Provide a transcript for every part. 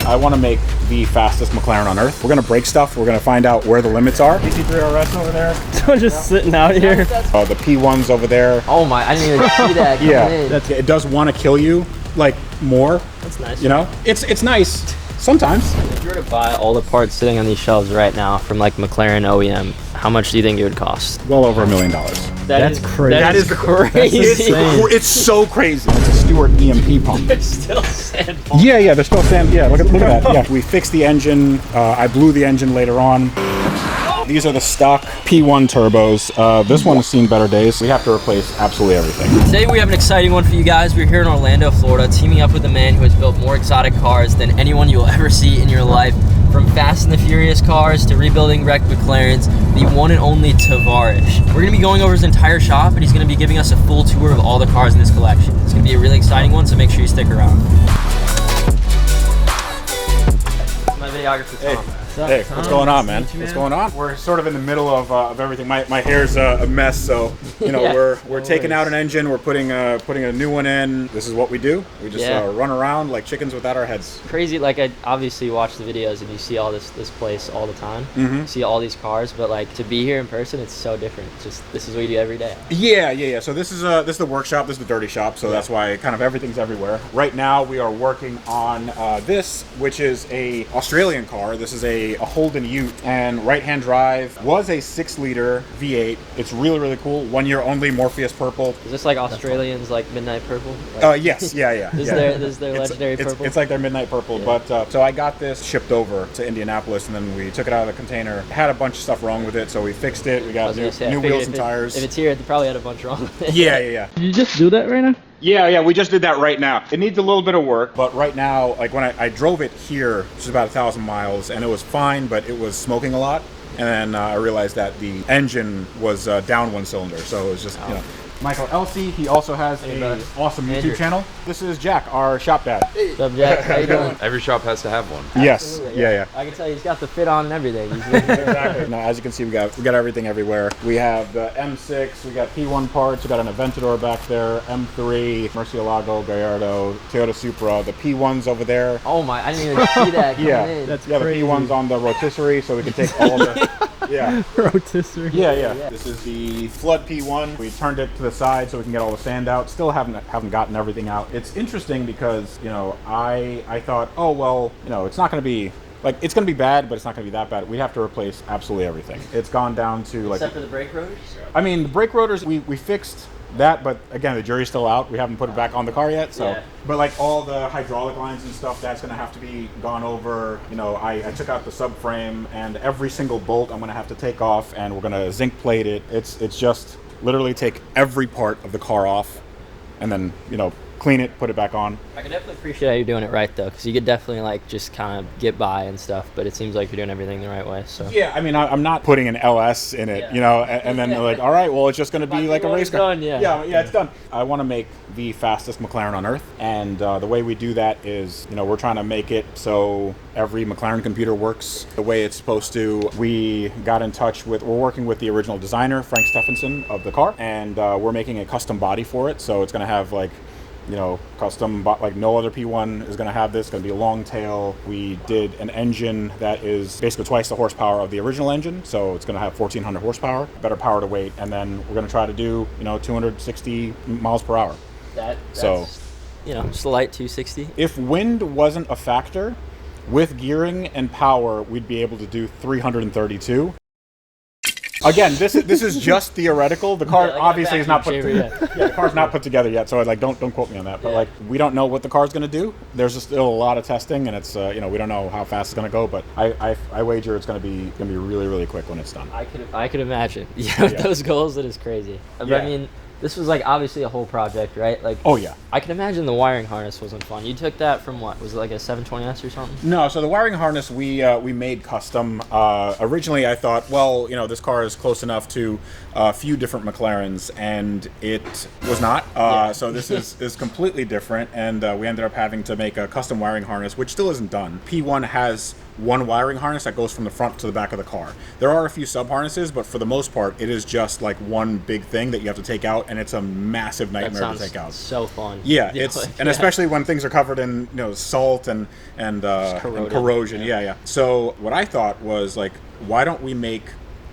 I want to make the fastest McLaren on earth. We're going to break stuff. We're going to find out where the limits are. PC3 RS over there. So just sitting out here. The P1's over there. Oh my, I didn't even see that. Yeah, it does want to kill you, like, more. That's nice. You know? It's nice sometimes. If you were to buy all the parts sitting on these shelves right now from like McLaren OEM, how much do you think it would cost? Well over $1 million. That's crazy. That is crazy. It's so crazy. It's a Stewart EMP pump. It's still sand. Yeah, there's still sand. Yeah, look at that. Yeah, we fixed the engine. I blew the engine later on. These are the stock P1 turbos. This one has seen better days. We have to replace absolutely everything. Today we have an exciting one for you guys. We're here in Orlando, Florida, teaming up with a man who has built more exotic cars than anyone you'll ever see in your life. From Fast and the Furious cars to rebuilding wrecked McLarens, the one and only Tavarish. We're gonna be going over his entire shop and he's gonna be giving us a full tour of all the cars in this collection. It's gonna be a really exciting one, so make sure you stick around. My videographer, Tom. Hey, what's going on, man? What's going on? We're sort of in the middle of everything. My hair's a mess, so you know we're taking out an engine. We're putting a new one in. This is what we do. We just run around like chickens without our heads. Crazy. Like, I obviously watch the videos and you see all this place all the time. You see all these cars, but like to be here in person, it's so different. It's just this is what you do every day. Yeah. So this is the workshop. This is the dirty shop. So that's why kind of everything's everywhere. Right now we are working on this, which is a Australian car. This is a Holden Ute, and right-hand drive, was a 6-liter V8. It's really cool. 1 year only, Morpheus purple. Is this like Australians like midnight purple? Yes, yeah. This is their legendary purple. It's like their midnight purple, but so I got this shipped over to Indianapolis, and then we took it out of the container. It had a bunch of stuff wrong with it, so we fixed it. We got new wheels and tires. If it's here, it probably had a bunch wrong with it. Yeah. Did you just do that right now? Yeah, we just did that right now. It needs a little bit of work, but right now, like when I drove it here, which is about 1,000 miles, and it was fine, but it was smoking a lot. And then I realized that the engine was down 1 cylinder, so it was just, you know. Michael Elsey, he also has an awesome YouTube channel. This is Jack, our shop dad. What's up, Jack? How you doing? Every shop has to have one. Yes, yeah. I can tell he's got the fit on and everything. Exactly. Now, as you can see, we got everything everywhere. We have the M6, we got P1 parts, we got an Aventador back there, M3, Murcielago, Gallardo, Toyota Supra. The P1's over there. Oh my, I didn't even see that. That's the crazy. P1's on the rotisserie, so we can take all the rotisserie. Yeah. This is the Flood P1. We turned it to the side so we can get all the sand out. Still haven't gotten everything out. It's interesting because, you know, I thought, oh well, you know, it's not going to be like, it's going to be bad, but it's not going to be that bad. We have to replace absolutely everything. It's gone down to like, except for the brake rotors. I mean, the brake rotors we fixed that, but again, the jury's still out. We haven't put it back on the car yet, so. But like all the hydraulic lines and stuff, that's gonna have to be gone over. You know, I took out the subframe, and every single bolt I'm gonna have to take off, and we're gonna zinc plate it. It's just literally take every part of the car off, and then, you know, clean it, put it back on. I can definitely appreciate how you're doing it right though, because you could definitely like just kind of get by and stuff, but it seems like you're doing everything the right way. So yeah, I mean, I'm not putting an LS in it, you know, and then like, all right, well, it's just going to be like a race car. Done, yeah, it's done. I want to make the fastest McLaren on earth, and the way we do that is, you know, we're trying to make it so every McLaren computer works the way it's supposed to. We got in touch with, we're working with the original designer, Frank Stephenson, of the car, and we're making a custom body for it, so it's going to have like, you know, custom, like no other P1 is going to have this. It's going to be a long tail. We did an engine that is basically twice the horsepower of the original engine, so it's going to have 1,400 horsepower, better power to weight, and then we're going to try to do, you know, 260 miles per hour. That's, you know, just a light 260. If wind wasn't a factor, with gearing and power, we'd be able to do 332. Again, this is just theoretical. The car obviously is not put together. The car's not put together yet, so like don't quote me on that. But like, we don't know what the car's going to do. There's just still a lot of testing, and it's you know, we don't know how fast it's going to go. But I wager it's going to be really quick when it's done. I could imagine. Yeah, with those goals, it is crazy. But I mean, this was like obviously a whole project, right? Like, oh yeah. I can imagine the wiring harness wasn't fun. You took that from what? Was it like a 720S or something? No, so the wiring harness we made custom. Originally I thought, well, you know, this car is close enough to a few different McLarens, and it was not. So this is completely different, and we ended up having to make a custom wiring harness, which still isn't done. P1 has one wiring harness that goes from the front to the back of the car. There are a few sub harnesses, but for the most part, it is just like one big thing that you have to take out, and it's a massive nightmare to take out. So fun. Yeah, especially when things are covered in salt and corrosion. Yeah. So what I thought was like, why don't we make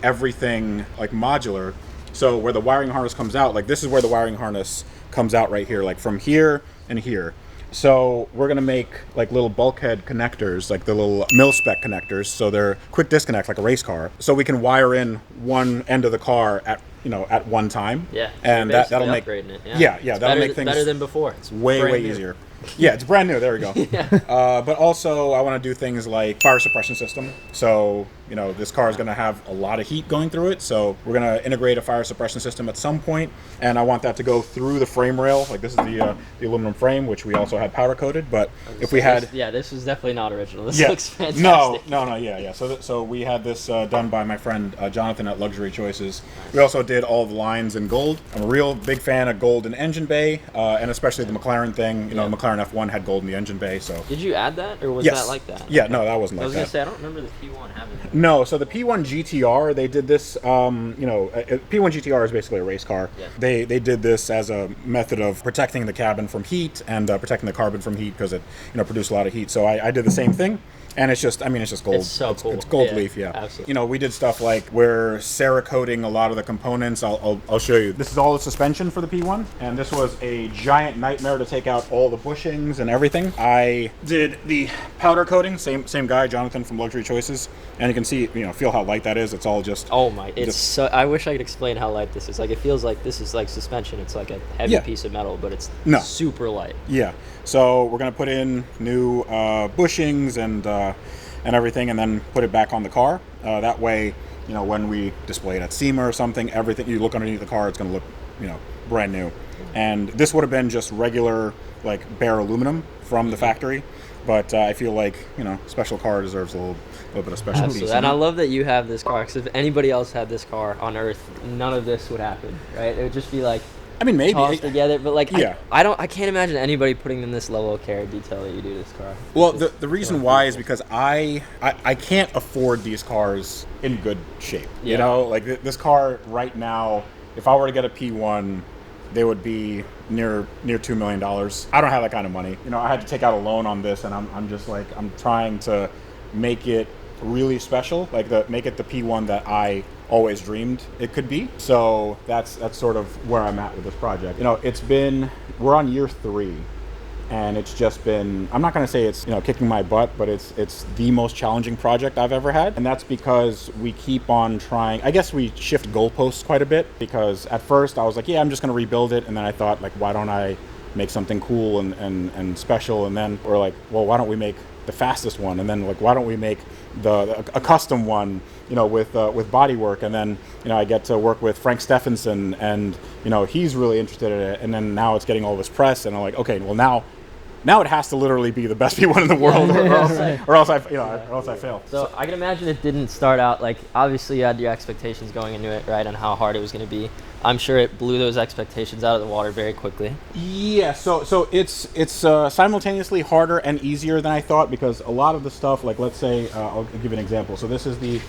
everything like modular? So where the wiring harness comes out, like this is where the wiring harness comes out right here, like from here and here. So we're gonna make like little bulkhead connectors, like the little mil-spec connectors. So they're quick disconnect, like a race car. So we can wire in one end of the car at one time. Yeah. And that'll make it. Yeah, that'll make things better than before. It's way easier. Yeah, it's brand new. There we go. Yeah. But also, I want to do things like fire suppression system. So, this car is going to have a lot of heat going through it. So we're going to integrate a fire suppression system at some point, and I want that to go through the frame rail. Like this is the aluminum frame, which we also had powder coated. But if we had, this is definitely not original. This yeah, looks fantastic. No, yeah. So we had this done by my friend Jonathan at Luxury Choices. We also did all the lines in gold. I'm a real big fan of gold in engine bay, and especially the McLaren thing. The McLaren F1 had gold in the engine bay. So did you add that, or was that like that? Yeah, no, that wasn't like that. I was gonna say I don't remember the P1 having that. No, so the P1 GTR, they did this. P1 GTR is basically a race car. Yeah. They did this as a method of protecting the cabin from heat and protecting the carbon from heat because it produced a lot of heat. So I did the same thing. And it's just gold. It's so cool. It's gold leaf, yeah. Absolutely. We did stuff like we're Cerakoting a lot of the components. I'll show you. This is all the suspension for the P1, and this was a giant nightmare to take out all the bushings and everything. I did the powder coating, same guy, Jonathan from Luxury Choices, and you can see, feel how light that is. It's all just. Oh my! I wish I could explain how light this is. Like it feels like this is like suspension. It's like a heavy piece of metal, but it's super light. Yeah. So we're gonna put in new bushings and everything, and then put it back on the car. That way, when we display it at SEMA or something, everything you look underneath the car, it's gonna look, brand new. And this would have been just regular, like bare aluminum from the factory, but I feel like special car deserves a little bit of special piece. And I love that you have this car, because if anybody else had this car on Earth, none of this would happen, right? It would just be like. I mean, maybe tossed together, but like, yeah. I can't imagine anybody putting in this level of care and detail that you do this car. Well, the reason why is because I can't afford these cars in good shape. Yeah. Like this car right now, if I were to get a P1, they would be near $2 million. I don't have that kind of money. I had to take out a loan on this, and I'm just like, I'm trying to make it really special, like make it the P1 that I always dreamed it could be. So that's sort of where I'm at with this project. We're on year 3, and it's just been, I'm not going to say it's kicking my butt, but it's the most challenging project I've ever had. And that's because we keep on trying. I guess we shift goalposts quite a bit, because at first I was like, yeah, I'm just going to rebuild it, and then I thought, like, why don't I make something cool and special? And then we're like, well, why don't we make the fastest one? And then, like, why don't we make a custom one, with bodywork? And then, I get to work with Frank Stephenson, and he's really interested in it. And then now it's getting all this press, and I'm like, okay, well now it has to literally be the best P1 in the world, or else I fail. So I can imagine it didn't start out like, obviously you had your expectations going into it, right, on how hard it was going to be. I'm sure it blew those expectations out of the water very quickly. Yeah, so it's simultaneously harder and easier than I thought, because a lot of the stuff, like, let's say, I'll give you an example. So this is the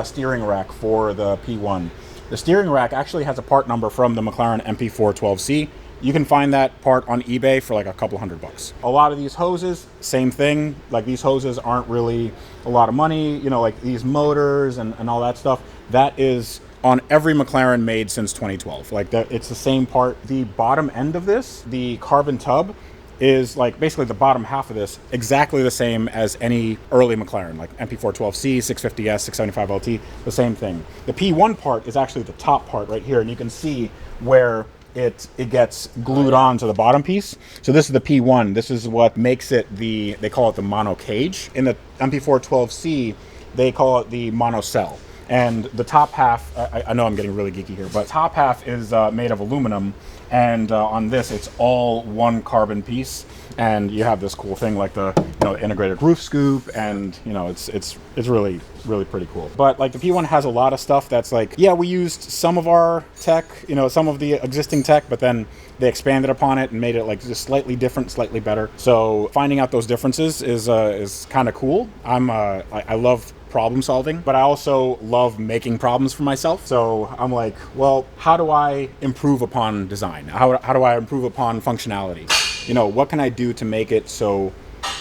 steering rack for the P1. The steering rack actually has a part number from the McLaren MP412C. You can find that part on eBay for like a couple $100. A lot of these hoses, same thing. Like, these hoses aren't really a lot of money, like these motors and all that stuff. That is on every McLaren made since 2012. Like, that, it's the same part. The bottom end of this, the carbon tub, is like basically the bottom half of this, exactly the same as any early McLaren, like MP412C, 650S, 675LT, the same thing. The P1 part is actually the top part right here, and you can see where it gets glued on to the bottom piece. So this is the P1. This is what makes it they call it the mono cage. In the MP412C, they call it the monocell. And the top half, I know I'm getting really geeky here, but top half is made of aluminum, and on this it's all one carbon piece. And you have this cool thing like the integrated roof scoop, and it's really pretty cool. But like the P1 has a lot of stuff that's like, yeah, we used some of our tech, some of the existing tech, but then they expanded upon it and made it like just slightly different, slightly better. So finding out those differences is kind of cool. I love problem solving, but I also love making problems for myself. So I'm like, well, how do I improve upon design? How do I improve upon functionality? What can I do to make it so,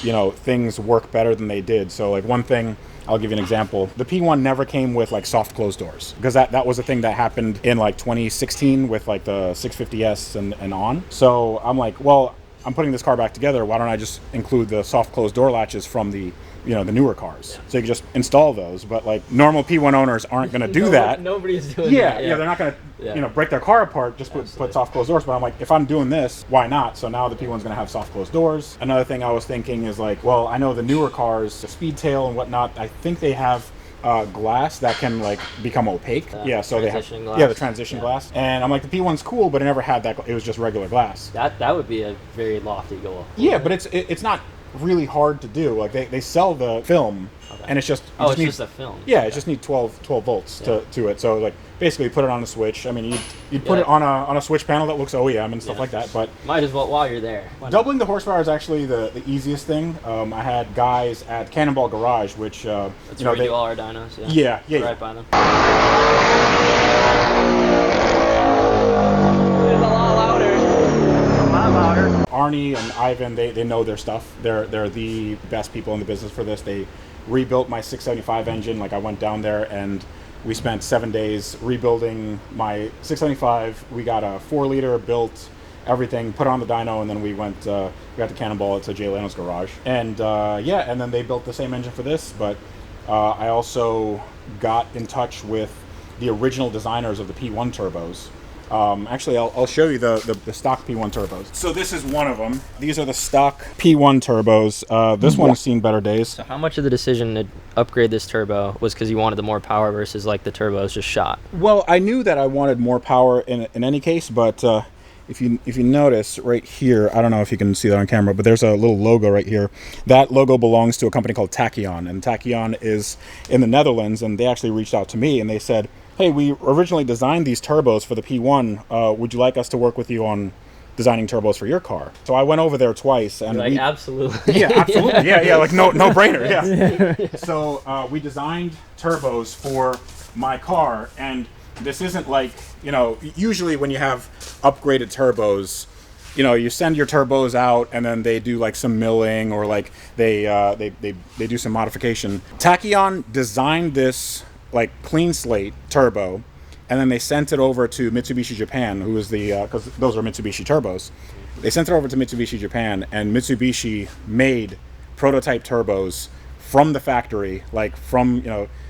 things work better than they did? So like one thing, I'll give you an example. The P1 never came with like soft closed doors, because that was a thing that happened in like 2016 with like the 650S and on. So I'm like, well, I'm putting this car back together. Why don't I just include the soft closed door latches from the the newer cars? So you can just install those. But like normal P1 owners aren't going to do that. Nobody's doing that. Yeah, they're not going to break their car apart, just put soft closed doors. But I'm like, if I'm doing this, why not? So now the P1's going to have soft closed doors. Another thing I was thinking is like, well, I know the newer cars, the Speedtail and whatnot, I think they have glass that can like become opaque. So they have glass. The transition glass. And I'm like, the P1's cool, but it never had that. It was just regular glass. That would be a very lofty goal. Yeah, but it's not really hard to do. Like they sell the film, and it's just just a film. Yeah, it just need 12 volts to it. So like basically put it on a switch. I mean, you'd put it on a switch panel that looks OEM and stuff like that. But might as well while you're there. Doubling the horsepower is actually the easiest thing. I had guys at Cannonball Garage, which that's where we do all our dynos. Yeah. Right by them. Arnie and Ivan, they know their stuff. They're the best people in the business for this. They rebuilt my 675 engine. Like I went down there and we spent 7 days rebuilding my 675. We got a 4-liter, built everything, put on the dyno, and then we got to Cannonball. It's a Jay Leno's garage. And and then they built the same engine for this. But I also got in touch with the original designers of the P1 turbos. Actually, I'll show you the stock P1 turbos. So this is one of them. These are the stock P1 turbos. This one has seen better days. So how much of the decision to upgrade this turbo was because you wanted the more power versus like the turbos just shot? Well, I knew that I wanted more power in any case, but if you notice right here, I don't know if you can see that on camera, but there's a little logo right here. That logo belongs to a company called Tachyon, and Tachyon is in the Netherlands, and they actually reached out to me and they said, hey, we originally designed these turbos for the P1. Would you like us to work with you on designing turbos for your car? So I went over there twice, and absolutely. Yeah, absolutely. Yeah, like no brainer. Yeah. So we designed turbos for my car, and this isn't like usually when you have upgraded turbos, you send your turbos out and then they do like some milling or like they do some modification. Tachyon designed this like clean slate turbo, and then they sent it over to Mitsubishi Japan, who is because those are Mitsubishi turbos. They sent it over to Mitsubishi Japan, and Mitsubishi made prototype turbos from the factory, like from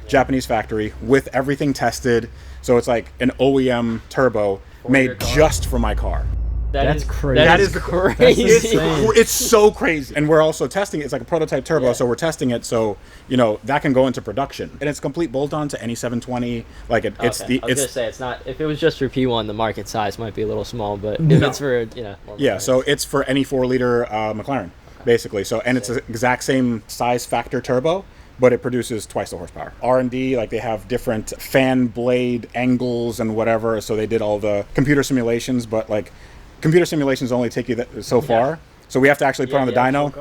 Japanese factory, with everything tested. So it's like an OEM turbo made just for my car. That's crazy. That is crazy. It's so crazy. And we're also testing it. It's like a prototype turbo, so we're testing it so that can go into production. And it's complete bolt-on to any 720. Like I was gonna say it's not. If it was just for P1, the market size might be a little small, but if it's for so it's for any 4-liter McLaren basically. So it's the exact same size factor turbo, but it produces twice the horsepower. R&D, like they have different fan blade angles and whatever. So they did all the computer simulations, but like computer simulations only take you so far. So we have to actually put on the dyno,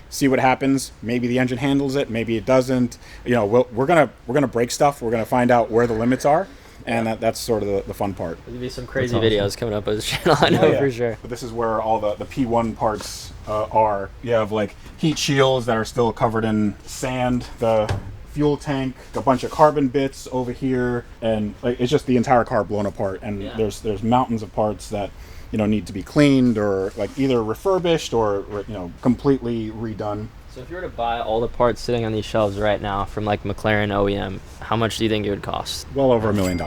see what happens. Maybe the engine handles it, maybe it doesn't. We're gonna break stuff. We're gonna find out where the limits are, and that's sort of the fun part. There'll be some crazy videos coming up on this channel, I know for sure. But this is where all the P1 parts are. You have like heat shields that are still covered in sand, the fuel tank, a bunch of carbon bits over here, and like it's just the entire car blown apart. And there's mountains of parts that need to be cleaned or like either refurbished or completely redone. So if you were to buy all the parts sitting on these shelves right now from like McLaren OEM, how much do you think it would cost? Well over $1 million.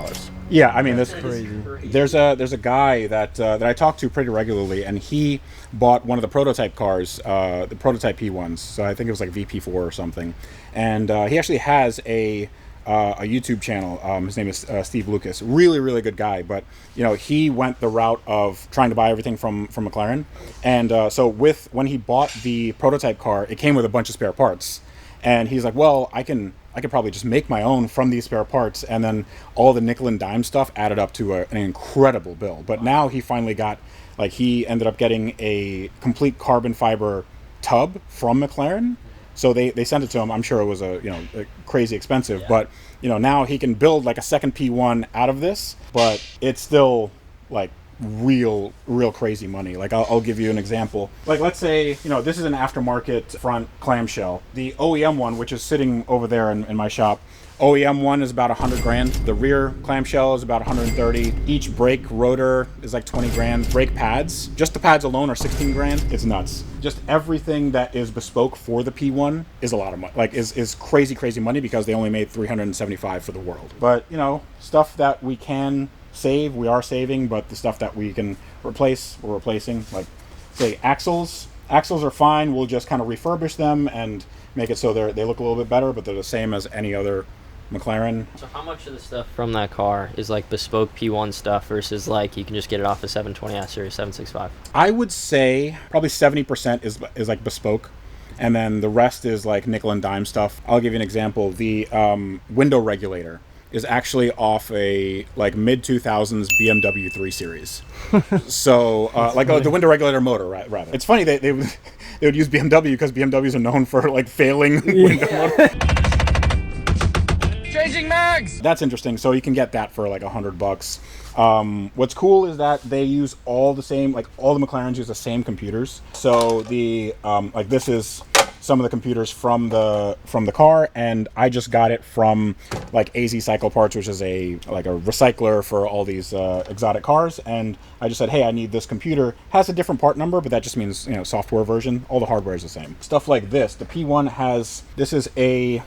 Yeah, I mean that's crazy. There's a guy that I talk to pretty regularly, and he bought one of the prototype cars, the prototype P1s. So I think it was like VP4 or something, and he actually has a a YouTube channel. His name is Steve Lucas. Really, really good guy. But he went the route of trying to buy everything from McLaren, and so when he bought the prototype car, it came with a bunch of spare parts, and he's like, well, I could probably just make my own from these spare parts, and then all the nickel and dime stuff added up to an incredible bill. But now he finally got, he ended up getting a complete carbon fiber tub from McLaren. So they sent it to him. I'm sure it was crazy expensive, but now he can build like a second P1 out of this, but it's still like real crazy money. Like I'll give you an example. Like let's say this is an aftermarket front clamshell. The OEM one, which is sitting over there in my shop, OEM one is about 100 grand. The rear clamshell is about 130. Each brake rotor is like 20 grand. Brake pads, just the pads alone are 16 grand. It's nuts. Just everything that is bespoke for the P1 is a lot of money. Like is crazy money because they only made 375 for the world. But stuff that we can save, we are saving, but the stuff that we can replace, we're replacing. Like say axles are fine. We'll just kind of refurbish them and make it so they look a little bit better, but they're the same as any other McLaren. So how much of the stuff from that car is like bespoke P1 stuff versus like you can just get it off the 720S or 765? I would say probably 70% is like bespoke, and then the rest is like nickel and dime stuff. I'll give you an example. The window regulator is actually off a like mid 2000s BMW 3 Series. So the window regulator motor, rather. It's funny they would use BMW because BMWs are known for like failing window motor. Changing mags. That's interesting. So you can get that for like $100. What's cool is that they use all the same, like all the McLarens use the same computers. So the this is some of the computers from the car, and I just got it from like AZ Cycle Parts, which is a recycler for all these exotic cars, and I just said, hey, I need this computer. Has a different part number, but that just means software version. All the hardware is the same. Stuff like this. The P1 this is a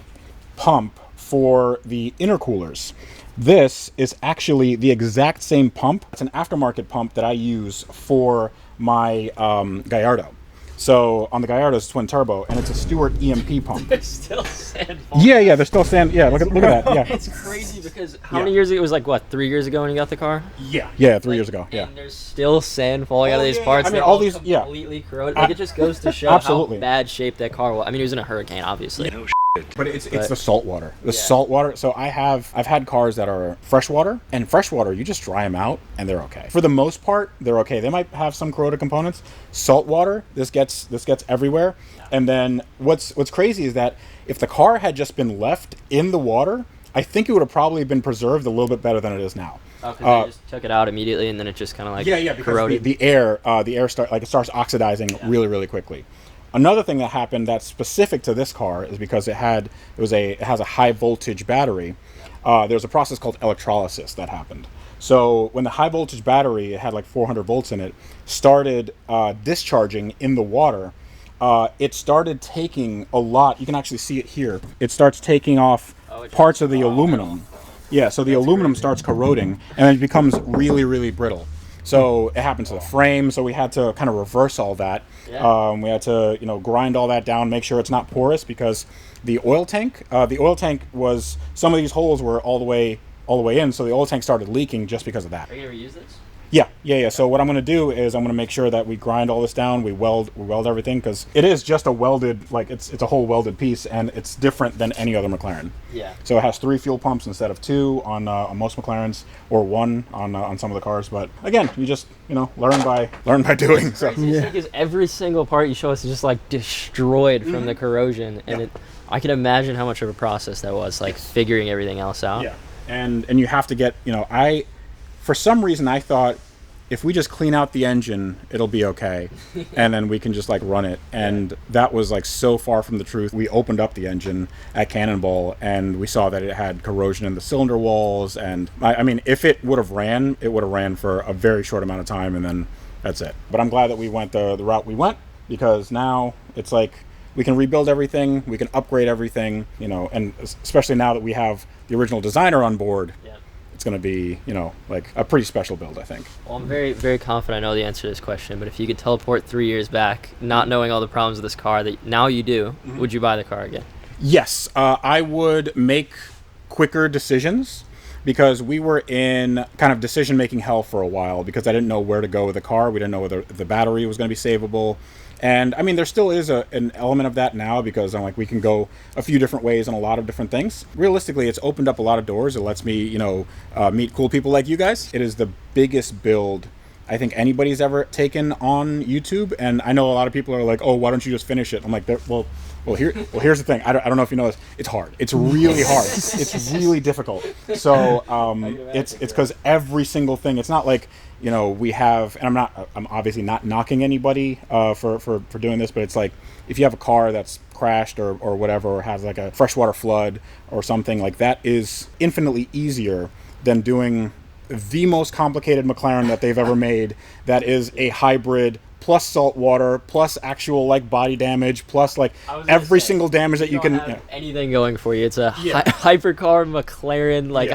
pump for the intercoolers. This is actually the exact same pump. It's an aftermarket pump that I use for my Gallardo. So on the Gallardo it's twin turbo, and it's a Stewart EMP pump. There's still sand. Yeah, there's still sand. Yeah, look at that. Yeah, it's crazy because how many years ago? It was like what, 3 years ago when you got the car? Yeah, 3 years ago. Yeah, and there's still sand falling out of these parts. I mean, all these completely corroded. Like it just goes to show how bad shape that car was. I mean, it was in a hurricane, obviously. No But it's the salt water. Salt water. So I've had cars that are freshwater, and freshwater you just dry them out and they're okay. For the most part, they're okay. They might have some corroded components. Salt water, this gets everywhere. Yeah. And then what's crazy is that if the car had just been left in the water, I think it would have probably been preserved a little bit better than it is now. Oh, because they just took it out immediately and then it just kind of like because corroded. the air starts oxidizing really quickly. Another thing that happened that's specific to this car is because it has a high voltage battery. There's a process called electrolysis that happened. So when the high voltage battery, it had like 400 volts in it, started discharging in the water, it started taking a lot. You can actually see it here. It starts taking off parts of the aluminum. Yeah, so the aluminum starts corroding, and it becomes really brittle. So it happened to the frame, so we had to kind of reverse all that. Yeah. We had to, grind all that down, make sure it's not porous, because the oil tank was, some of these holes were all the way in, so the oil tank started leaking just because of that. Are you going to reuse this? Yeah. So what I'm going to do is I'm going to make sure that we grind all this down, we weld everything, because it is just a welded, like it's a whole welded piece, and it's different than any other McLaren. Yeah. So it has 3 fuel pumps instead of 2 on most McLarens, or 1 on some of the cars. But again, you just learn by doing. So because every single part you show us is just like destroyed from the corrosion, and I can imagine how much of a process that was, like figuring everything else out. Yeah. And you have to get for some reason I thought if we just clean out the engine, it'll be okay, and then we can just like run it. And that was like so far from the truth. We opened up the engine at Cannonball, and we saw that it had corrosion in the cylinder walls. And I mean, if it would have ran, for a very short amount of time, and then that's it. But I'm glad that we went the route we went, because now it's like we can rebuild everything, we can upgrade everything, and especially now that we have the original designer on board. Yeah. It's going to be, like a pretty special build, I think. Well, I'm very, very confident I know the answer to this question, but if you could teleport 3 years back, not knowing all the problems of this car that now you do, would you buy the car again? Yes, I would make quicker decisions, because we were in kind of decision-making hell for a while because I didn't know where to go with the car. We didn't know whether the battery was going to be savable. And I mean, there still is an element of that now, because I'm like, we can go a few different ways on a lot of different things. Realistically, it's opened up a lot of doors. It lets me, you know, meet cool people like you guys. It is the biggest build I think anybody's ever taken on YouTube. And I know a lot of people are like, oh, why don't you just finish it? I'm like, here's the thing. I don't know if you know this. It's hard. It's really hard. It's really difficult. So it's because every single thing. It's not like, you know, we have, and I'm obviously not knocking anybody for doing this, but it's like if you have a car that's crashed or whatever, or has like a freshwater flood or something, like that is infinitely easier than doing the most complicated McLaren that they've ever made, that is a hybrid plus saltwater plus actual like body damage plus like every single damage that you can have anything going for you. It's a hypercar McLaren, like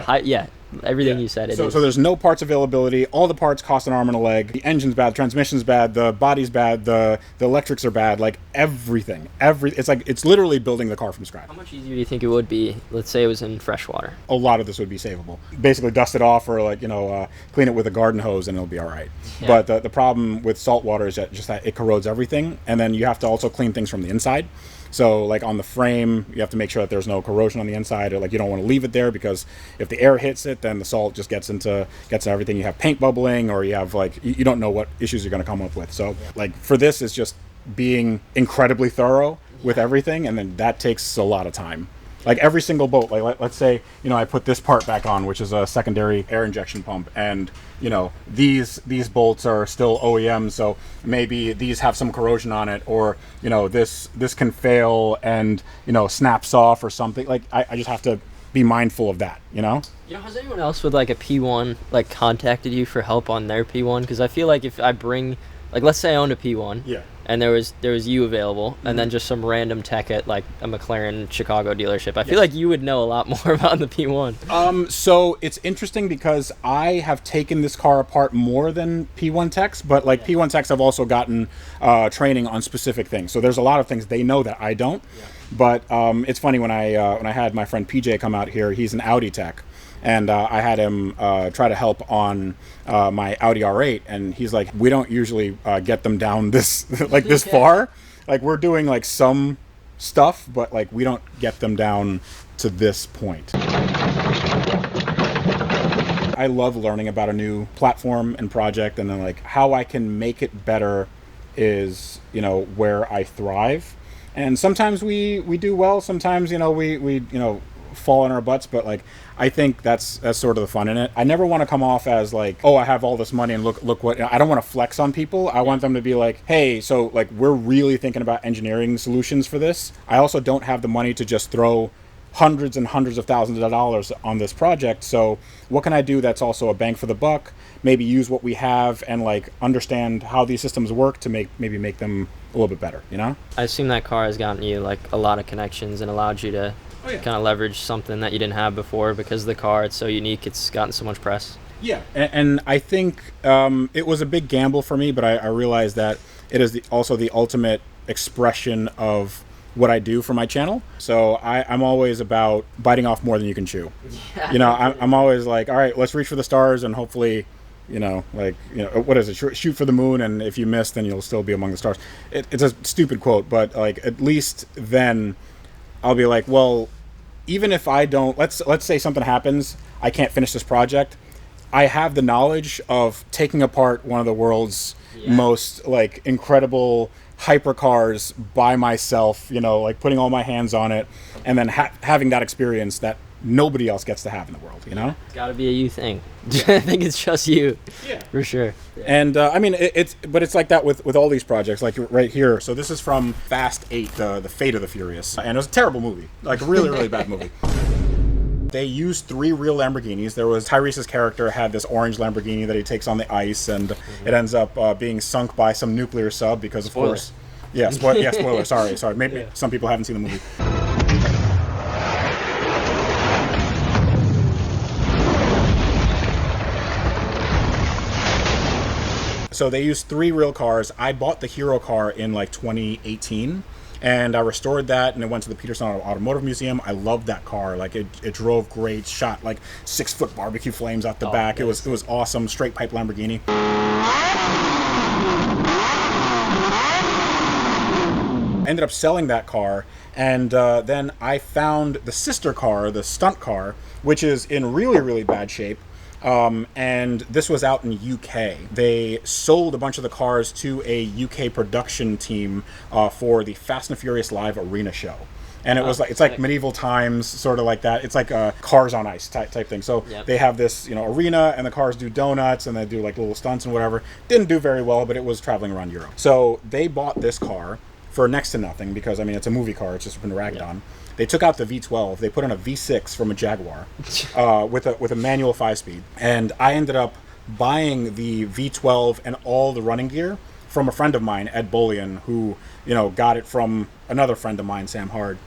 everything you said. So there's no parts availability. All the parts cost an arm and a leg. The engine's bad, the transmission's bad, the body's bad, the electrics are bad. Like everything. It's literally building the car from scratch. How much easier do you think it would be? Let's say it was in freshwater. A lot of this would be savable. Basically, dust it off or like, you know, clean it with a garden hose and it'll be all right. Yeah. But the problem with saltwater is that it corrodes everything, and then you have to also clean things from the inside. So like on the frame, you have to make sure that there's no corrosion on the inside, or like you don't want to leave it there, because if the air hits it, then the salt just gets into everything. You have paint bubbling, or you have like, you don't know what issues you're going to come up with. So like for this, it's just being incredibly thorough with everything, and then that takes a lot of time. Like every single bolt, like let's say, you know, I put this part back on, which is a secondary air injection pump, and you know, these bolts are still OEM, so maybe these have some corrosion on it, or you know, this can fail and, you know, snaps off or something. Like I just have to be mindful of that, you know? You know, has anyone else with like a P1 like contacted you for help on their P1? Because I feel like if I bring, like, let's say I owned a P1, and there was you available, and then just some random tech at like a McLaren Chicago dealership, I feel like you would know a lot more about the P1. So it's interesting because I have taken this car apart more than P1 techs, but like P1 techs have also gotten training on specific things. So there's a lot of things they know that I don't. But it's funny, when I had my friend PJ come out here, he's an Audi tech. And I had him try to help on my Audi R8, and he's like, we don't usually get them down this like this far. Like we're doing like some stuff, but like we don't get them down to this point. I love learning about a new platform and project, and then like how I can make it better is, you know, where I thrive. And sometimes we do well. Sometimes, you know, we you know, fall on our butts, but like I think that's sort of the fun in it. I never want to come off as like, oh, I have all this money and look what, I don't want to flex on people. I want them to be like, hey, so like we're really thinking about engineering solutions for this. I also don't have the money to just throw hundreds and hundreds of thousands of dollars on this project. So what can I do that's also a bang for the buck? Maybe use what we have and like understand how these systems work to maybe make them a little bit better, you know? I assume that car has gotten you like a lot of connections and allowed you to kind of leverage something that you didn't have before, because the car, it's so unique, it's gotten so much press. Yeah, and I think it was a big gamble for me, but I realized that it is also the ultimate expression of what I do for my channel. So I'm always about biting off more than you can chew. You know, I'm always like, all right, let's reach for the stars, and hopefully, you know, like, you know, what is it? Shoot for the moon, and if you miss, then you'll still be among the stars. It's a stupid quote, but like at least then I'll be like, well, even if I don't, let's say something happens, I can't finish this project, I have the knowledge of taking apart one of the world's most like incredible hypercars by myself, you know, like putting all my hands on it, and then having that experience that nobody else gets to have in the world, you know? It's gotta be a you thing. I think it's just you. For sure. And I mean, it's like that with all these projects, like right here. So this is from Fast 8, the Fate of the Furious, and it was a terrible movie, like a really bad movie. They used 3 real Lamborghinis. There was Tyrese's character had this orange Lamborghini that he takes on the ice, and it ends up being sunk by some nuclear sub because, of course, spoiler. Sorry. Maybe some people haven't seen the movie. So they used 3 real cars. I bought the hero car in like 2018. And I restored that, and it went to the Peterson Automotive Museum. I loved that car. Like it drove great, shot like 6-foot barbecue flames out the back. It was awesome, straight pipe Lamborghini. Ended up selling that car, and then I found the sister car, the stunt car, which is in really, really bad shape. And this was out in UK. They sold a bunch of the cars to a UK production team for the Fast and Furious Live Arena show. And it was like, it's like medieval times, sort of like that. It's like a Cars on Ice type thing. So they have this, arena, and the cars do donuts, and they do like little stunts and whatever. Didn't do very well, but it was traveling around Europe. So they bought this car for next to nothing, because I mean, it's a movie car. It's just been ragged on. They took out the V12. They put in a V6 from a Jaguar with a manual 5-speed. And I ended up buying the V12 and all the running gear from a friend of mine, Ed Bolian, who got it from another friend of mine, Sam Hard.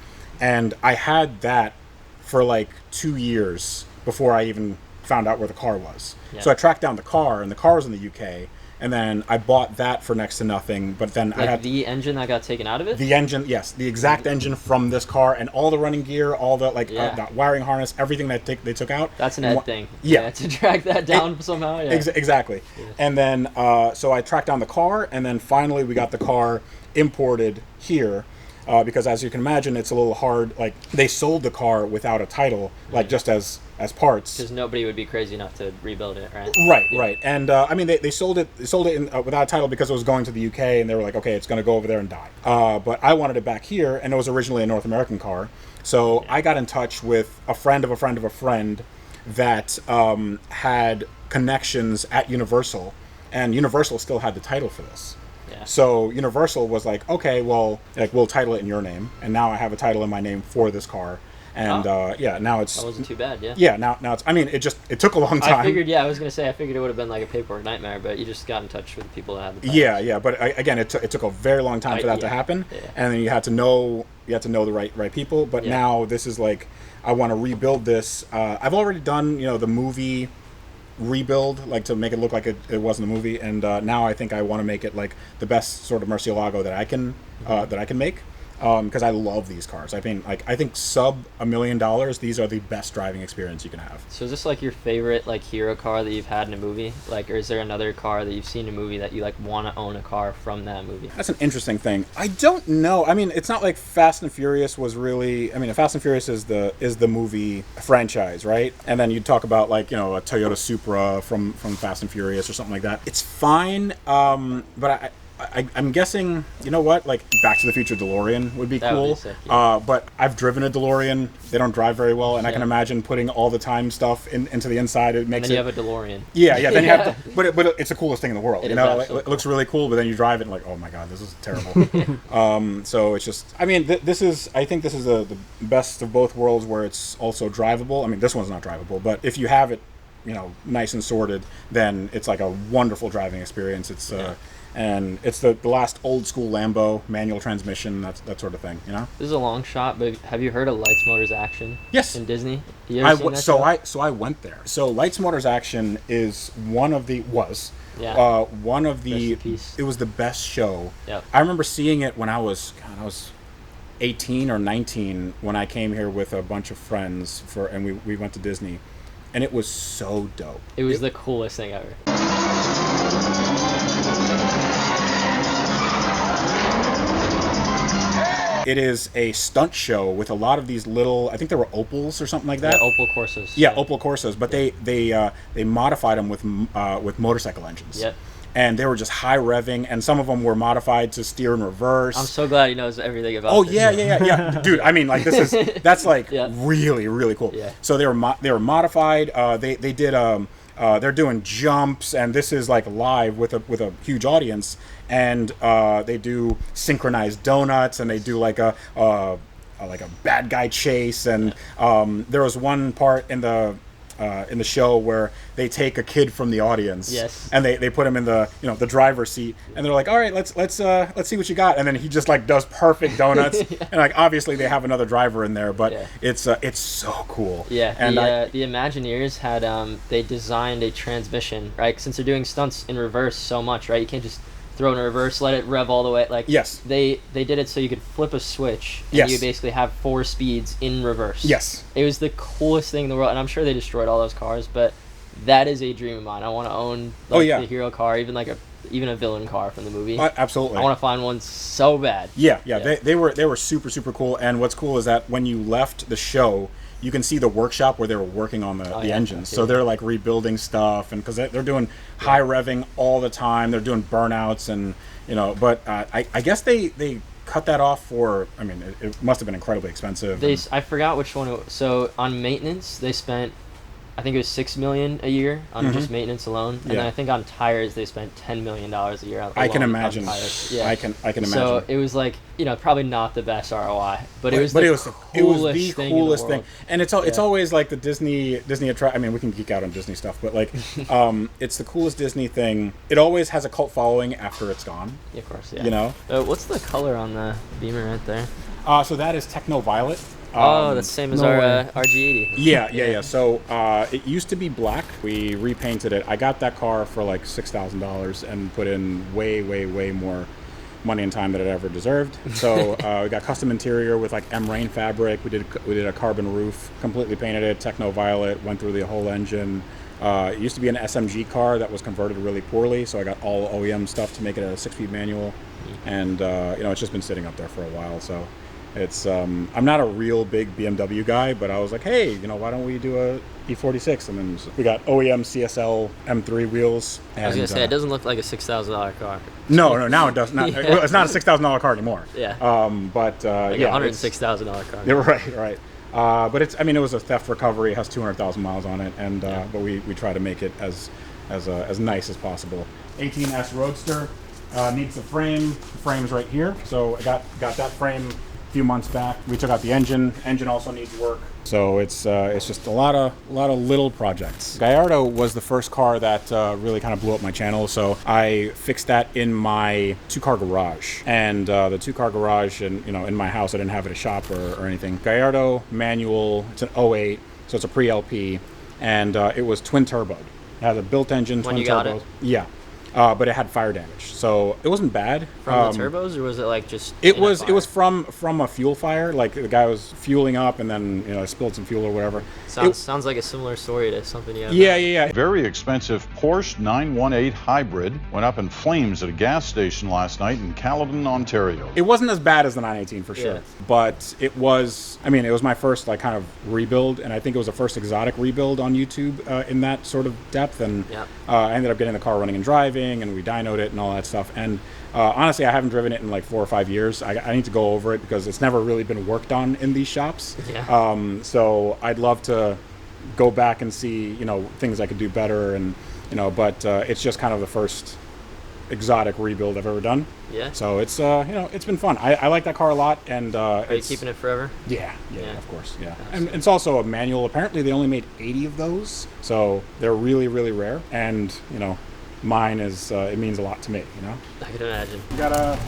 And I had that for like 2 years before I even found out where the car was. So I tracked down the car, and the car was in the UK. And then I bought that for next to nothing, but then I had the engine that got taken out of it? The engine, yes. The exact engine from this car, and all the running gear, all the the wiring harness, everything that they took out. That's an Ed thing. Yeah. To track that down somehow. Yeah. Exactly. Yeah. And then, so I tracked down the car, and then finally we got the car imported here. Because as you can imagine, it's a little hard. Like, they sold the car without a title, like just as parts. Because nobody would be crazy enough to rebuild it, right? Right. And I mean, they sold it in, without a title because it was going to the UK, and they were like, okay, it's going to go over there and die. But I wanted it back here, and it was originally a North American car. So I got in touch with a friend of a friend of a friend that had connections at Universal, and Universal still had the title for this. So Universal was like, okay, well, we'll title it in your name, and now I have a title in my name for this car, and now it's. That wasn't too bad, yeah. Yeah, now it's. I mean, it took a long time. I figured it would have been like a paperwork nightmare, but you just got in touch with the people that had the titles. Yeah, but again, it took a very long time for that to happen, and then you had to know the right people. But now this is like, I want to rebuild this. I've already done the movie rebuild, like to make it look like it was in the movie, and now I think I want to make it like the best sort of Murcielago that I can make, because I love these cars. I mean, like, I think sub $1 million, these are the best driving experience you can have. So is this like your favorite like hero car that you've had in a movie? Like, or is there another car that you've seen in a movie that you like want to own a car from that movie? That's an interesting thing. I don't know. I mean, it's not like Fast and Furious was really. I mean, Fast and Furious is the movie franchise, right? And then you'd talk about like a Toyota Supra from Fast and Furious or something like that. It's fine, but I'm guessing, like Back to the Future DeLorean would be cool. Would be sick, yeah. But I've driven a DeLorean. They don't drive very well, and I can imagine putting all the time stuff into the inside. It makes and then you have a DeLorean. Yeah. Then you have to, but it's the coolest thing in the world. It looks really cool, but then you drive it and like, oh my god, this is terrible. So it's just, I mean, I think this is the best of both worlds, where it's also drivable. I mean, this one's not drivable, but if you have it, nice and sorted, then it's like a wonderful driving experience. It's and it's the last old school Lambo manual transmission, that sort of thing. This is a long shot, but have you heard of Lights Motors Action? Yes. In Disney. You ever seen that show? I went there. So Lights Motors Action is one of the it was the best show. Yep. I remember seeing it when I was 18 or 19 when I came here with a bunch of friends and we went to Disney, and it was so dope. It was the coolest thing ever. It is a stunt show with a lot of these little, I think they were Opals or something like that. Yeah, Opel Corsas. Yeah, Opel Corsas, but they modified them with motorcycle engines. Yep. And they were just high revving, and some of them were modified to steer in reverse. I'm so glad he knows everything about this. Oh, yeah. Dude, I mean, like, that's like really, really cool. Yeah. So they were modified. They did they're doing jumps, and this is like live with a huge audience, and they do synchronized donuts, and they do like a bad guy chase, and there was one part in the show where they take a kid from the audience, and they put him in the the driver's seat, and they're like, all right, let's see what you got, and then he just like does perfect donuts, and like obviously they have another driver in there, but it's so cool. And the Imagineers had they designed a transmission, right? Since they're doing stunts in reverse so much, right? You can't just throw it in reverse, let it rev all the way. Like yes, they did it so you could flip a switch and yes, you basically have 4 speeds in reverse. Yes, it was the coolest thing in the world, and I'm sure they destroyed all those cars, but that is a dream of mine. I want to own like, the hero car, even a villain car from the movie. Absolutely, I want to find one so bad. Yeah. They were super cool, and what's cool is that when you left the show, you can see the workshop where they were working on the engines. So they're like rebuilding stuff, and because they're doing high revving all the time, they're doing burnouts, and but I guess they cut that off for. I mean, it must have been incredibly expensive. I forgot which one. So on maintenance, they spent, I think it was $6 million a year on just maintenance alone, and then I think on tires they spent $10 million a year. I can imagine. Yeah. I can imagine. So it was like probably not the best ROI, but it was the coolest thing. And it's always like the Disney attract. I mean, we can geek out on Disney stuff, but like it's the coolest Disney thing. It always has a cult following after it's gone. Yeah, of course, yeah. What's the color on the Beamer right there? So that is Techno Violet. That's the same as our G80. Yeah. So it used to be black. We repainted it. I got that car for like $6,000 and put in way more money and time than it ever deserved. So we got custom interior with like M-Rain fabric. We did a carbon roof, completely painted it, Techno Violet, went through the whole engine. It used to be an SMG car that was converted really poorly, so I got all OEM stuff to make it a 6-speed manual. And it's just been sitting up there for a while, so it's I'm not a real big BMW guy, but I was like, hey, why don't we do a E46? And then we got OEM CSL M3 wheels. And, I was gonna say, it doesn't look like a $6,000 car. No, now it does not. It's not a $6,000 car anymore. Yeah. But like a $106,000 car. Yeah, right. But it was a theft recovery. It has 200,000 miles on it, and but we try to make it as nice as possible. 18S Roadster needs a frame. The frame's right here. So I got that frame few months back. We took out the engine. Engine also needs work. So it's just a lot of little projects. Gallardo was the first car that really kind of blew up my channel. So I fixed that in my 2-car garage, and the 2-car garage, and in my house, I didn't have it at a shop or anything. Gallardo manual. It's an 08, so it's a pre-LP, and it was twin turboed. It had a built engine, twin turbos. Yeah. But it had fire damage, so it wasn't bad. From the turbos, or was it like just? It was from a fuel fire. Like the guy was fueling up, and then spilled some fuel or whatever. Sounds like a similar story to something you have. Yeah. Very expensive Porsche 918 hybrid went up in flames at a gas station last night in Caledon, Ontario. It wasn't as bad as the 918 for sure, but it was. I mean, it was my first like kind of rebuild, and I think it was the first exotic rebuild on YouTube in that sort of depth. And I ended up getting the car running and driving, and we dynoed it and all that stuff. And honestly, I haven't driven it in like 4 or 5 years. I need to go over it because it's never really been worked on in these shops. So I'd love to go back and see things I could do better, and but it's just kind of the first exotic rebuild I've ever done. So it's it's been fun. I like that car a lot, and are you keeping it forever? Yeah, of course. And it's also a manual. Apparently they only made 80 of those, so they're really rare, and mine is it means a lot to me. I can imagine. We got a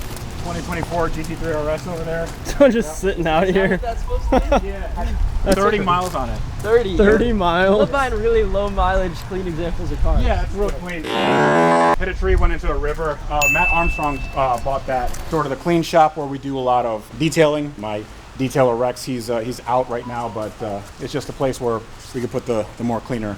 2024 GT3 RS over there. So just sitting out here. Is that supposed to be? Yeah. 30 miles on it. 30 miles. I love buying really low mileage, clean examples of cars. Yeah, it's real clean. Hit a tree, went into a river. Matt Armstrong bought that sort of the clean shop where we do a lot of detailing. My detailer Rex, he's out right now, but it's just a place where we can put the more cleaner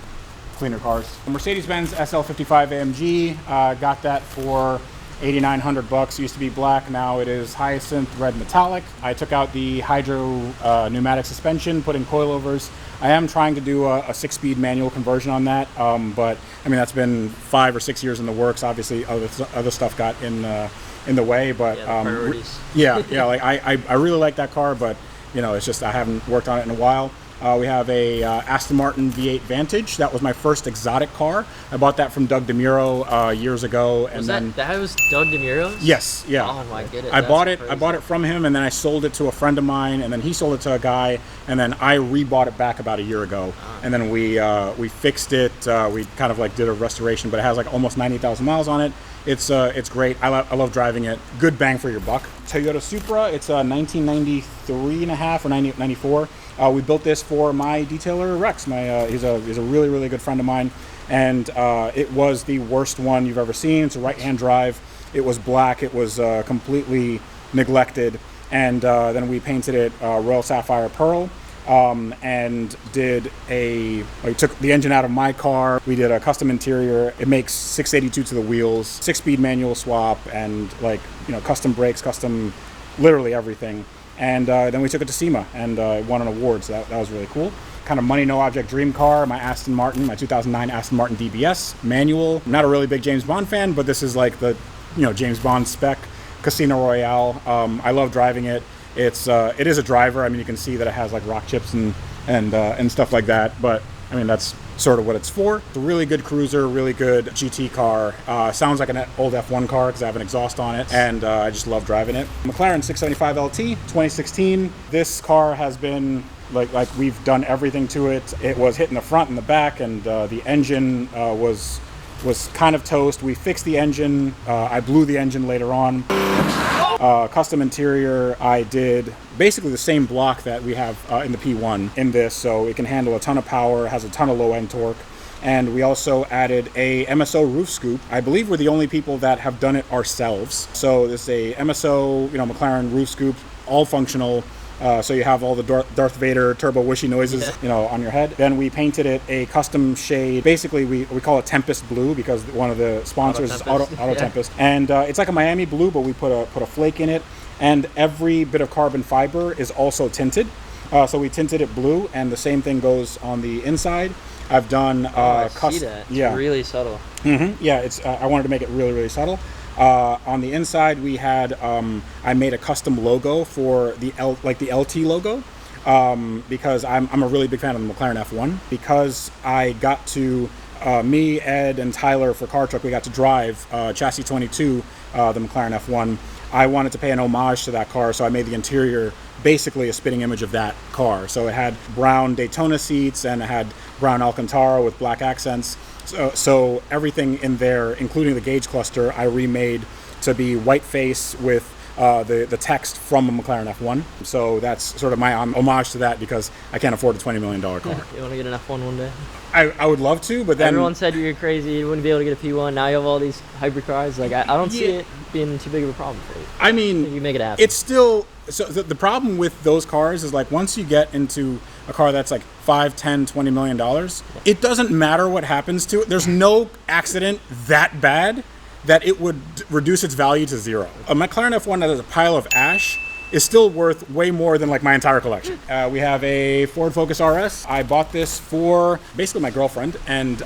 cars. Mercedes-Benz SL55 AMG, got that for $8,900. Used to be black, now it is hyacinth red metallic. I took out the hydro pneumatic suspension, put in coilovers. I am trying to do a 6-speed manual conversion on that, but I mean that's been 5 or 6 years in the works. Obviously, other stuff got in the way, but priorities. Like I really like that car, but it's just I haven't worked on it in a while. We have a Aston Martin V8 Vantage. That was my first exotic car. I bought that from Doug DeMuro years ago. And that was Doug DeMuro's? Yes, yeah. Oh my goodness. I bought it from him, and then I sold it to a friend of mine, and then he sold it to a guy, and then I rebought it back about a year ago. And then we fixed it. We kind of like did a restoration, but it has like almost 90,000 miles on it. It's great. I love driving it. Good bang for your buck. Toyota Supra. It's a 1993 and a half or 94. We built this for my detailer Rex. He's a really good friend of mine, and it was the worst one you've ever seen. It's a right-hand drive. It was black. It was completely neglected. And then we painted it Royal Sapphire Pearl. And we took the engine out of my car. We did a custom interior. It makes 682 to the wheels, 6-speed manual swap, and custom brakes, custom, literally everything. And then we took it to SEMA and won an award. So that was really cool. Kind of money no object dream car. My Aston Martin, my 2009 Aston Martin DBS manual. I'm not a really big James Bond fan, but this is like the James Bond spec Casino Royale. I love driving it. It is a driver. I mean, you can see that it has like rock chips and stuff like that. But I mean, that's sort of what it's for. It's a really good cruiser, really good GT car. Sounds like an old F1 car because I have an exhaust on it, and I just love driving it. McLaren 675 LT, 2016. This car has been like we've done everything to it. It was hitting the front and the back, and the engine was kind of toast. We fixed the engine. I blew the engine later on. Custom interior, I did basically the same block that we have in the P1 in this, so it can handle a ton of power, has a ton of low end torque. And we also added a MSO roof scoop. I believe we're the only people that have done it ourselves. So this is a MSO, McLaren roof scoop, all functional. So you have all the Darth Vader turbo whooshy noises, on your head. Then we painted it a custom shade. Basically, we call it Tempest Blue because one of the sponsors is Auto Tempest. And it's like a Miami blue, but we put a flake in it. And every bit of carbon fiber is also tinted. So we tinted it blue, and the same thing goes on the inside. I've done I see that. It's really subtle. Mm-hmm. Yeah, I wanted to make it really, really subtle. On the inside, we had I made a custom logo for the LT logo because I'm a really big fan of the McLaren F1. Because I got to me, Ed, and Tyler for Car Truck, we got to drive Chassis 22, the McLaren F1. I wanted to pay an homage to that car, so I made the interior basically a spitting image of that car. So it had brown Daytona seats and it had brown Alcantara with black accents. So everything in there, including the gauge cluster, I remade to be white face with the text from a McLaren F1. So that's sort of my homage to that because I can't afford a $20 million car. You want to get an F1 one day? I would love to, but then... Everyone said you were crazy, you wouldn't be able to get a P1. Now you have all these hypercars. Like, I don't see it being too big of a problem for you. I mean... You make it happen. It's still... So the problem with those cars is like once you get into a car that's like $5, $10, $20 million, it doesn't matter what happens to it. There's no accident that bad that it would reduce its value to zero. A McLaren F1 that is a pile of ash is still worth way more than like my entire collection. We have a Ford Focus RS. I bought this for basically my girlfriend, and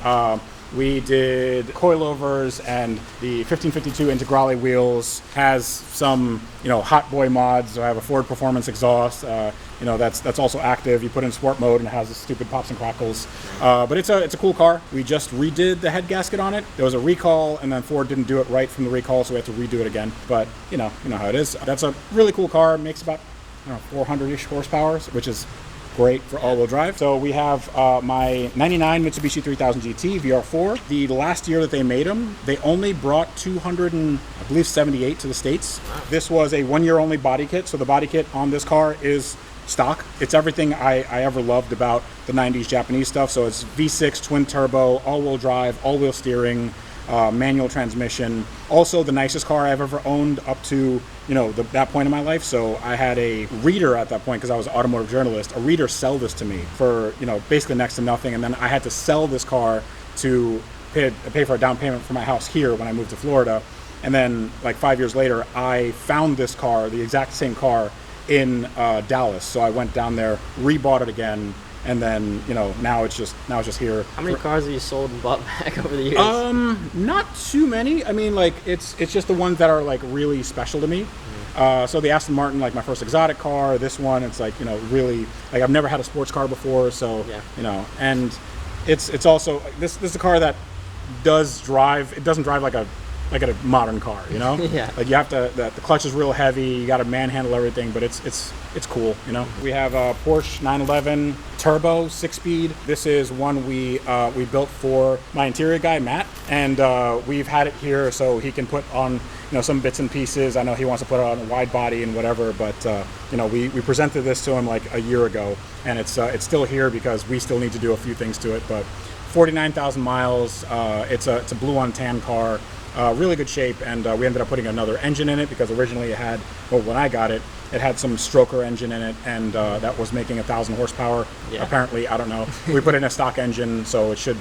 we did coilovers, and the 1552 Integrale wheels has some, hot boy mods. So I have a Ford Performance exhaust. That's also active. You put it in sport mode and it has the stupid pops and crackles. But it's a cool car. We just redid the head gasket on it. There was a recall, and then Ford didn't do it right from the recall, so we had to redo it again. But you know how it is. That's a really cool car. It makes about 400-ish horsepower, which is great for all-wheel drive. So we have my 99 Mitsubishi 3000 GT VR4. The last year that they made them, they only brought 278 to the States. This was a one-year-only body kit. So the body kit on this car is stock. It's everything I ever loved about the 90s Japanese stuff. So it's V6 twin turbo, all-wheel drive, all-wheel steering, manual transmission. Also the nicest car I've ever owned up to that point in my life. So I had a reader at that point because I was an automotive journalist. A reader sell this to me for basically next to nothing, and then I had to sell this car to pay for a down payment for my house here when I moved to Florida. And then like 5 years later, I found this car, the exact same car, in Dallas. So I went down there, rebought it again, and then now it's just here. How many cars have you sold and bought back over the years? Not too many. I mean, like it's just the ones that are like really special to me. So the Aston Martin, like my first exotic car. This one, it's like really, like I've never had a sports car before. So and it's also this is a car that does drive. It doesn't drive like a modern car, Yeah. Like you have to, the clutch is real heavy, you got to manhandle everything, but it's cool, We have a Porsche 911 Turbo 6-speed. This is one we built for my interior guy, Matt, and we've had it here so he can put on, some bits and pieces. I know he wants to put it on a wide body and whatever, but we presented this to him like a year ago, and it's still here because we still need to do a few things to it, but 49,000 miles. It's a blue on tan car. really good shape, and we ended up putting another engine in it because originally it had, well, when I got it, it had some stroker engine in it, and that was making 1,000 horsepower. Yeah. Apparently, I don't know. We put in a stock engine, so it should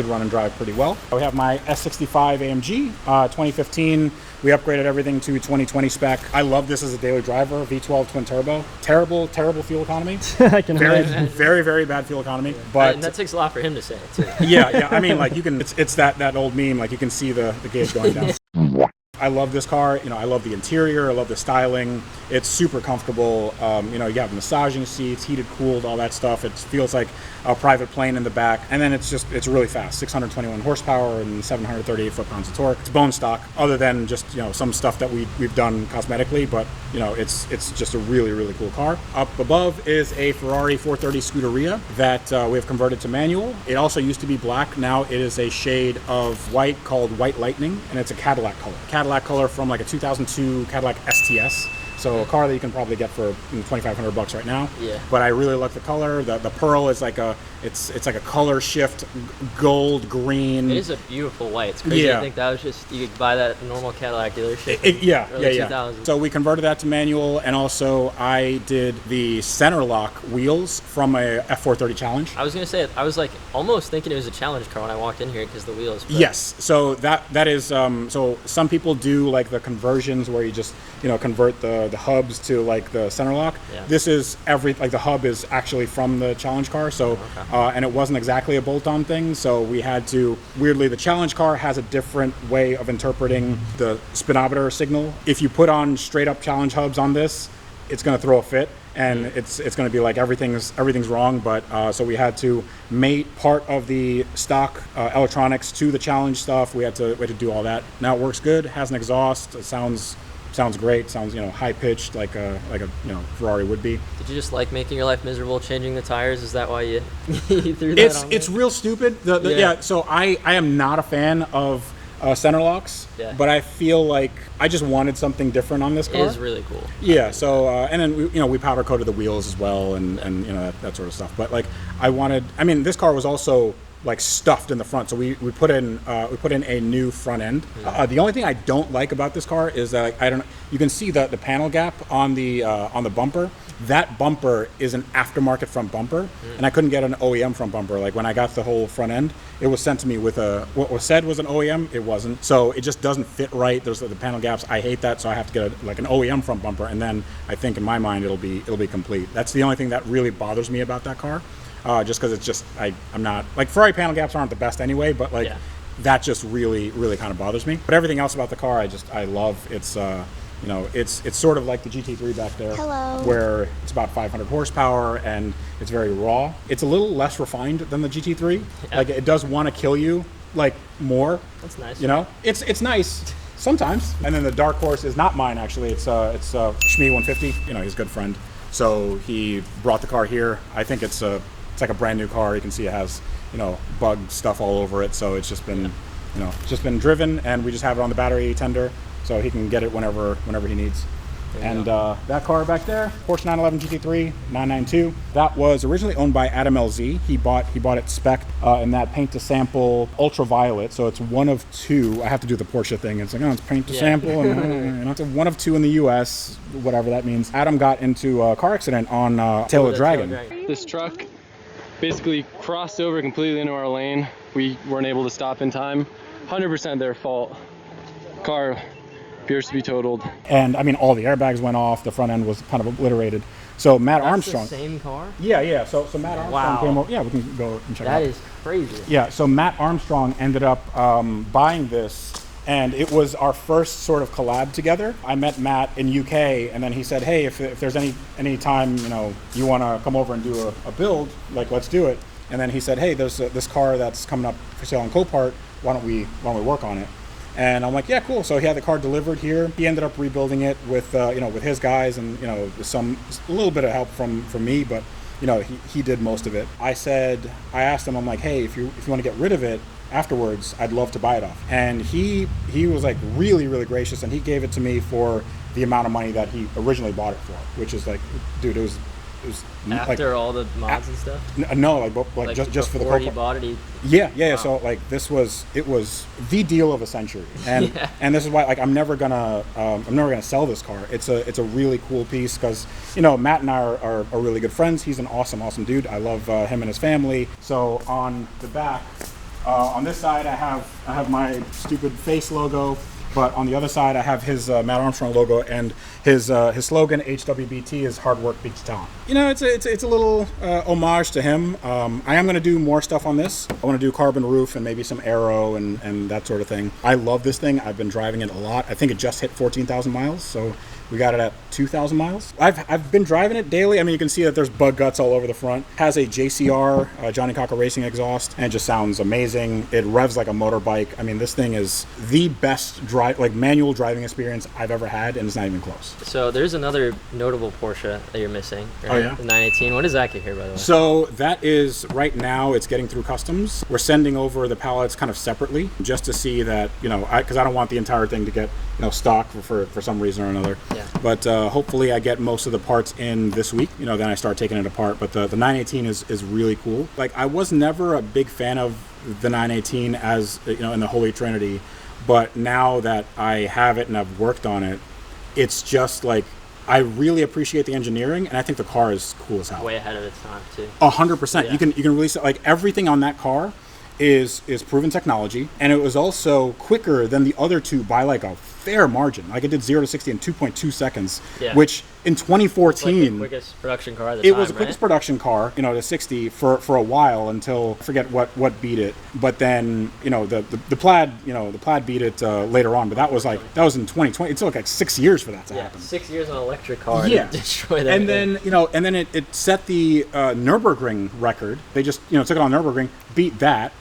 run and drive pretty well. We have my S65 AMG, 2015. We upgraded everything to 2020 spec. I love this as a daily driver, V12 twin turbo. Terrible fuel economy. I can Very, imagine. very bad fuel economy. But and that takes a lot for him to say it too. yeah. I mean, like you can. It's that old meme. Like you can see the gauge going down. I love this car. You know, I love the interior. I love the styling. It's super comfortable. You know, you have massaging seats, heated, cooled, all that stuff. It feels like a private plane in the back. And then it's really fast. 621 horsepower and 738 foot-pounds of torque. It's bone stock, other than just, you know, some stuff that we've done cosmetically. But, you know, it's just a really cool car. Up above is a Ferrari 430 Scuderia that we have converted to manual. It also used to be black. Now it is a shade of white called White Lightning, and it's a Cadillac color. Cadillac color from like a 2002 Cadillac STS. So a car that you can probably get for $2,500 right now. Yeah. But I really like the color. The pearl is like it's like a color shift, gold, green. It is a beautiful white. It's crazy to think that was just, you could buy that at a normal Cadillac dealership. Yeah. 2000s. So we converted that to manual, and also I did the center lock wheels from a F430 Challenge. I was gonna say, I was like almost thinking it was a challenge car when I walked in here because the wheels. But Yes. So that is so some people do like the conversions where you just, you know, convert the hubs to like the center lock. Yeah. This is the hub is actually from the Challenge car. So and it wasn't exactly a bolt-on thing. So we had to, weirdly, the Challenge car has a different way of interpreting the speedometer signal. If you put on straight up Challenge hubs on this, it's going to throw a fit. And it's going to be like everything's wrong, but so we had to mate part of the stock electronics to the Challenge stuff. We had to do all that. Now it works good. Has an exhaust. It sounds great. Sounds, you know, high pitched like a you know, Ferrari would be. Did you just like making your life miserable changing the tires? Is that why you threw that on there? It's real stupid. Yeah. So I am not a fan of center locks, but I feel like I just wanted something different on this car. It is really cool. Yeah. So and then we powder coated the wheels as well, and you know, that sort of stuff. But like this car was also like stuffed in the front, so we put in a new front end. The only thing I don't like about this car is that you can see the panel gap on the bumper. That bumper is an aftermarket front bumper, and I couldn't get an OEM front bumper. Like when I got the whole front end, it was sent to me with what was said was an OEM. It wasn't, so it just doesn't fit right. There's the panel gaps. I hate that, so I have to get an OEM front bumper, and then I think in my mind it'll be complete. That's the only thing that really bothers me about that car. Just because it's just I'm not, like, Ferrari panel gaps aren't the best anyway, but like that just really kind of bothers me. But everything else about the car I love. It's you know, it's sort of like the GT3 back there. Hello. Where it's about 500 horsepower and it's very raw. It's a little less refined than the GT3. Yeah. Like it does want to kill you like more. That's nice. You know, it's nice sometimes. And then the dark horse is not mine actually. It's Shmi 150. You know, he's a good friend. So he brought the car here. I think it's like a brand new car. You can see it has, you know, bug stuff all over it. So it's just been, you know, just been driven, and we just have it on the battery tender, so he can get it whenever he needs. And that car back there, Porsche 911 GT3 992. That was originally owned by Adam LZ. He bought it spec in that paint to sample ultraviolet. So it's one of two. I have to do the Porsche thing. It's like, oh, it's paint to sample, and it's one of two in the U.S. Whatever that means. Adam got into a car accident on Tail of Dragon. This truck basically crossed over completely into our lane. We weren't able to stop in time. 100% their fault. Car appears to be totaled. And I mean, all the airbags went off. The front end was kind of obliterated. So Matt Armstrong. The same car? Yeah. So Matt Armstrong came over. Yeah, we can go and check it out. That is crazy. Yeah. So Matt Armstrong ended up buying this, and it was our first sort of collab together. I met Matt in UK, and then he said, "Hey, if there's any time, you know, you want to come over and do a build, like, let's do it." And then he said, "Hey, there's this car that's coming up for sale on Copart. Why don't we work on it?" And I'm like, "Yeah, cool." So he had the car delivered here. He ended up rebuilding it with with his guys, and with a little bit of help from me, but he did most of it. I asked him, I'm like, "Hey, if you want to get rid of it afterwards, I'd love to buy it off." And he was like really, really gracious, and he gave it to me for the amount of money that he originally bought it for, which is like, dude, it After all the mods and stuff. No, like just for the before Copa. he bought it. Yeah. Wow. So like it was the deal of a century, and and this is why like I'm never gonna sell this car. It's a really cool piece because Matt and I are really good friends. He's an awesome dude. I love him and his family. So on the back, on this side I have my stupid face logo. But on the other side, I have his Matt Armstrong logo, and his slogan HWBT is "Hard Work Beats Talent." It's a little homage to him. I am going to do more stuff on this. I want to do carbon roof and maybe some aero and that sort of thing. I love this thing. I've been driving it a lot. I think it just hit 14,000 miles, so we got it at 2,000 miles. I've been driving it daily. I mean, you can see that there's bug guts all over the front. Has a JCR, Johnny Cocker Racing exhaust, and it just sounds amazing. It revs like a motorbike. I mean, this thing is the best manual driving experience I've ever had, and it's not even close. So there's another notable Porsche that you're missing, right? Oh, yeah? The 918. When does that get here, by the way? So that is, right now, it's getting through customs. We're sending over the pallets kind of separately, just to see that, because I don't want the entire thing to get, stock for some reason or another. Yeah. But hopefully I get most of the parts in this week, then I start taking it apart. But the 918 is really cool. Like, I was never a big fan of the 918 as, in the Holy Trinity. But now that I have it and I've worked on it, it's just like, I really appreciate the engineering, and I think the car is cool as hell. Way ahead of its time too. 100%. Yeah. You can release it, like everything on that car is proven technology, and it was also quicker than the other two by like a fair margin. Like it did 0 to 60 in 2.2 seconds, which in 2014 it was like the quickest production car at the time. It was the quickest production car, to 60 for a while until I forget what beat it. But then the Plaid beat it later on. But that was in 2020. It took like 6 years for that to happen. 6 years on an electric car. To destroy that. And then it set the Nürburgring record. They just took it on Nürburgring, beat that.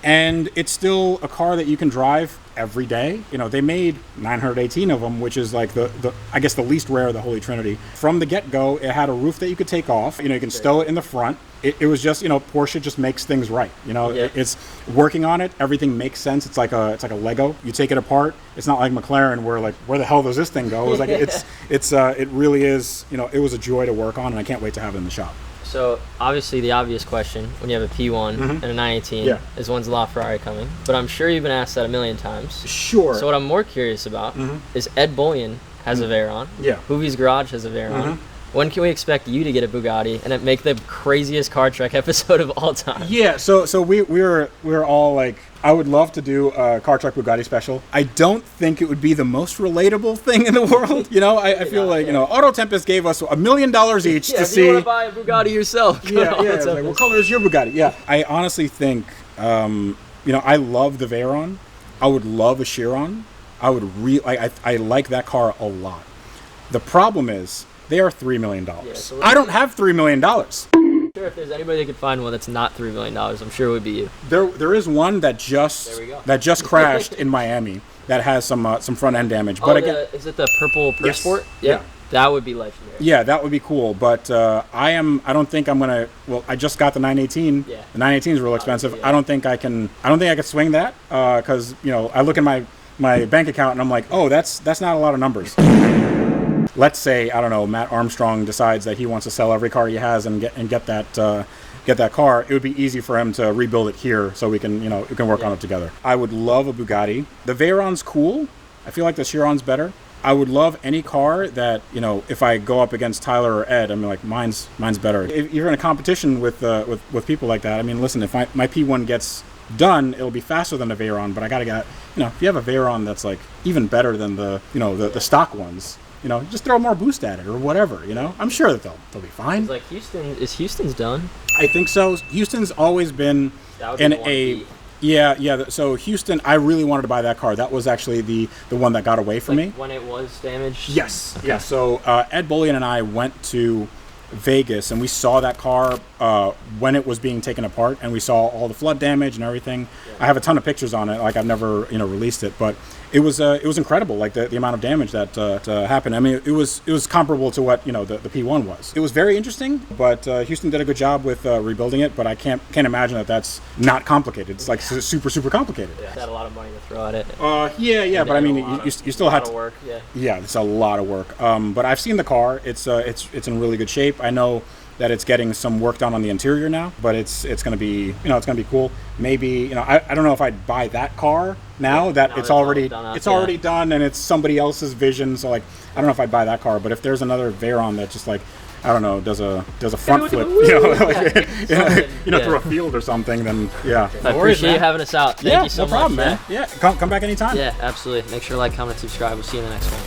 And it's still a car that you can drive every day. They made 918 of them, which is like the I guess the least rare of the Holy Trinity. From the get-go, it had a roof that you could take off. You can stow it in the front. It was just, Porsche just makes things right. It's working on it. Everything makes sense. It's like a Lego. You take it apart. It's not like McLaren where like, where the hell does this thing go? It was like, it really is, it was a joy to work on, and I can't wait to have it in the shop. So obviously the obvious question when you have a P1 and a 918 is when's the LaFerrari coming? But I'm sure you've been asked that a million times. Sure. So what I'm more curious about is Ed Bullion has a Veyron. Yeah. Hoovie's Garage has a Veyron. When can we expect you to get a Bugatti and make the craziest Car Trek episode of all time? Yeah, so we're all like, I would love to do a Car Trek Bugatti special. I don't think it would be the most relatable thing in the world. I feel like, Auto Tempest gave us $1 million each to see. You want to buy a Bugatti yourself. Like, what color is your Bugatti? Yeah. I honestly think, I love the Veyron. I would love a Chiron. I like that car a lot. The problem is, they are $3 million. Yeah, so I don't have $3 million. Sure, if there's anybody that could find one that's not $3 million, I'm sure it would be you. There is one that just crashed in Miami that has some front end damage. But again, is it the purple Per Sport? Yeah. That would be legendary. Yeah, that would be cool. But I don't think I'm gonna. Well, I just got the 918. Yeah. The 918 is real expensive. Yeah. I don't think I can swing that because I look at my bank account and I'm like, oh, that's not a lot of numbers. Let's say, I don't know, Matt Armstrong decides that he wants to sell every car he has and get that car. It would be easy for him to rebuild it here so we can work on it together. I would love a Bugatti. The Veyron's cool. I feel like the Chiron's better. I would love any car that, if I go up against Tyler or Ed, I'm like, mine's better. If you're in a competition with people like that, I mean, listen, if my P1 gets done, it'll be faster than the Veyron, but I gotta get, if you have a Veyron that's like even better than the stock ones, just throw more boost at it or whatever, I'm sure that they'll be fine. Like Houston's done? I think so. Houston's always been in a... Yeah. So Houston, I really wanted to buy that car. That was actually the one that got away from me. When it was damaged? Yes. Okay. Yeah. So Ed Bullion and I went to Vegas and we saw that car when it was being taken apart, and we saw all the flood damage and everything. Yeah. I have a ton of pictures on it. Like, I've never released it, but it was incredible. Like the amount of damage that happened. I mean, it was comparable to what the P1 was. It was very interesting, but Houston did a good job with rebuilding it. But I can't imagine that that's not complicated. It's like super complicated. Yeah, had a lot of money to throw at it. Yeah, but I mean, you still had to work. Yeah, it's a lot of work. But I've seen the car. It's in really good shape. I know that it's getting some work done on the interior now, but it's going to be, you know, it's going to be cool. Maybe, you know, I don't know if I'd buy that car now that it's already done and it's somebody else's vision. So like, I don't know if I'd buy that car, but if there's another Veyron that just like, I don't know, does a front flip, you know, like, you know, through a field or something, then yeah. I appreciate you having us out. Thank you so much. No problem, man. Yeah, come back anytime. Yeah, absolutely. Make sure to like, comment, subscribe. We'll see you in the next one.